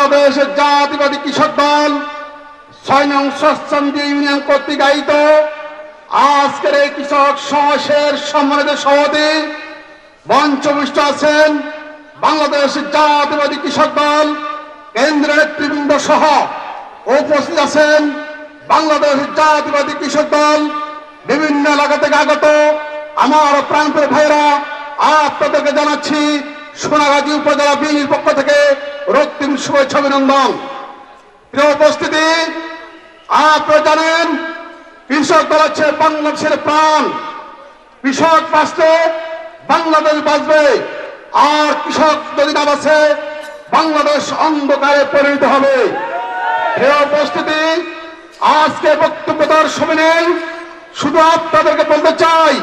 বাংলাদেশ জাতীয়তাবাদী কৃষক দল ৬ নং স্বচ্ছন্দী ইউনিয়ন কর্তৃক আয়োজিত আজকের এই কৃষক সমাবেশের সম্মানিত সভাপতি মঞ্চভূষ্ট আছেন বাংলাদেশ জাতীয়তাবাদী কৃষক দল কেন্দ্রীয় নেতৃবৃন্দ সহ উপস্থিত আছেন বাংলাদেশ জাতীয়তাবাদী কৃষক দল বিভিন্ন এলাকা থেকে আগত আমার প্রাণপ্রিয় ভাইরা। আপনাদেরকে জানাচ্ছি সোনাগাজী উপজেলা বিএনপির পক্ষ থেকে রক্তিম শুভেচ্ছা অভিনন্দন। প্রিয় উপস্থিতি, আপনারা জানেন কৃষক দল হচ্ছে বাংলাদেশের প্রাণ। কৃষক বাঁচলে বাংলাদেশ বাঁচবে, আর কৃষক যদি না বাঁচে বাংলাদেশ অন্ধকারে পরিণত হবে। প্রিয় উপস্থিতি, আজকে বক্তব্য দেওয়ার সময় নেই, শুধু আপনাদেরকে বলতে চাই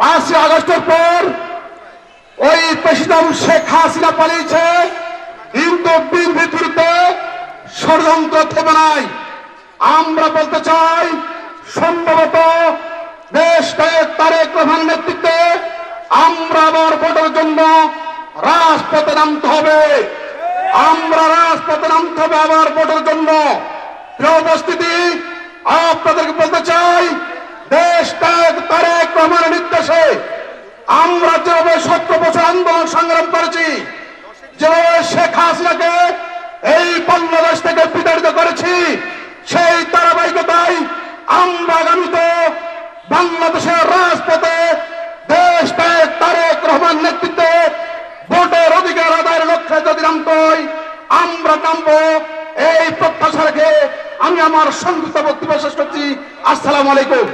5ই আগস্টের পর ওই প্রেসিডেন্ট শেখ হাসিনা পালিয়েছে, কিন্তু বিএনপির বিরুদ্ধে ষড়যন্ত্র থেমে নাই। আমরা বলতে চাই সম্ভবত দেশ নায়ক তারেক রহমানের নেতৃত্বে আমরা আবার ভোটের জন্য রাজপথে নামতে হবে। আমরা রাজপথে নামতে হবে আবার ভোটের জন্য। প্রিয় উপস্থিতি, আপনাদেরকে বলতে চাই দেশ নায়ক তারেক রহমানের নির্দেশে আমরা যেভাবে 17 বছর আন্দোলন সংগ্রাম করেছি, যেভাবে শেখ হাসিনাকে এই বাংলাদেশ থেকে বিতাড়িত করেছি, সেই ধারাবাহিকতায় আমরা আগামীতে বাংলাদেশের রাজপথে দেশ নায়ক তারেক রহমান নেতৃত্বে ভোটের অধিকার আদায়ের লক্ষ্যে যদি নামতে হয় আমরা নামবো। এই প্রত্যাশা রেখে আমি আমার সংক্ষিপ্ত বক্তব্য শেষ করছি। আসসালামু আলাইকুম।